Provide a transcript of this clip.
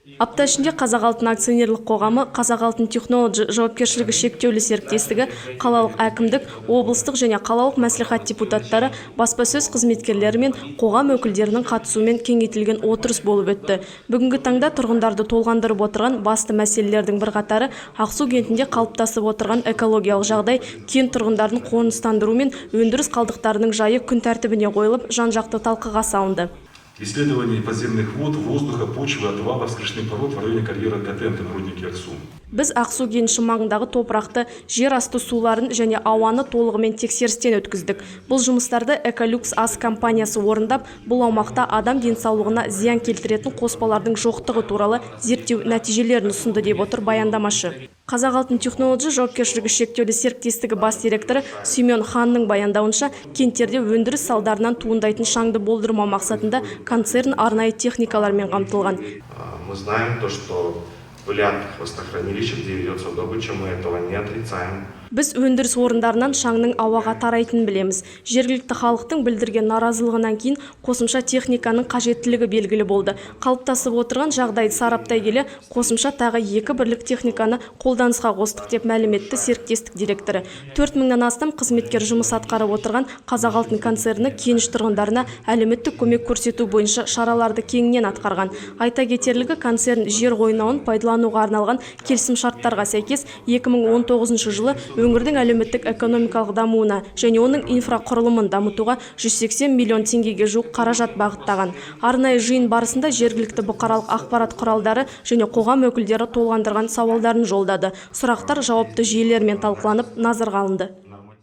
Апта ішінде Қазақалтын акционерлік қоғамы, Қазақалтын Технологи жауапкершілігі шектеулі серіктестігі, қалалық әкімдік, облыстық және қалалық мәслихат депутаттары, баспасөз қызметкерлері мен қоғам өкілдерінің қатысуымен кеңейтілген отырыс болып өтті. Бүгінгі таңда тұрғындарды толғандырып отырған басты мәселелердің бірқатары Ақсу кентінде қалыптасып отырған экологиялық жағдай, кент тұрғындарын қоныстандыру мен өндіріс қалдықтарының жайы күн тәртібіне қойылып, жан-жақты талқыға салынды. Исследование подземных вод, воздуха, почвы, отвалов, скрышных пород в районе карьера Котенты в руднике Аксу. Біз Ақсу кеніші маңындағы топырақты, жер асты суларын және ауаны толығымен тексерістен өткіздік. Бұл жұмыстарды Эколюкс ас компаниясы орындап, бұл аумақта адам денсаулығына зиян келтіретін қоспалардың жоқтығы туралы зерттеу нәтижелерін ұсынды деп отыр баяндамашы. Қазақалтын Технологи жауапкершілігі шектеулі серіктестігі бас директоры Сүймен Ханның баяндауынша, кенттерде өндіріс салдарынан туындайтын шаңды болдырмау мақсатында концерн арнайы техникалармен қамтылған. Мы знаем то, что в пылятых хвостохранилищах, где ведется добыча, мы этого не отрицаем. Біз өндіріс орындарынан шаңның ауаға тарайтынын білеміз. Жергілікті халықтың білдірген наразылығынан кейін қосымша техниканың қажеттілігі белгілі болды. Қалыптасып отырған жағдайды сараптай келе, қосымша тағы 2 бірлік техниканы қолданысқа қостық деп мәлім етті серіктестік директоры. 4000-нан астам қызметкер жұмыс атқарып отырған Қазақалтын концерні кеніш тұрғындарына әлеуметтік көмек көрсету бойынша шараларды кеңінен атқарған. Айта кетерлігі, концерн жер қойнауын пайдалануға арналған келісімшарттарға сәйкес 2019 жылы өңірдің әлеуметтік экономикалық дамуына және оның инфрақұрылымын дамытуға 180 миллион теңгеге жуық қаражат бағыттаған. Арнайы жиын барысында жергілікті бұқаралық ақпарат құралдары және қоғам өкілдері толғандырған сауалдарын жолдады. Сұрақтар жауапты жүйелермен талқыланып, назарға алынды.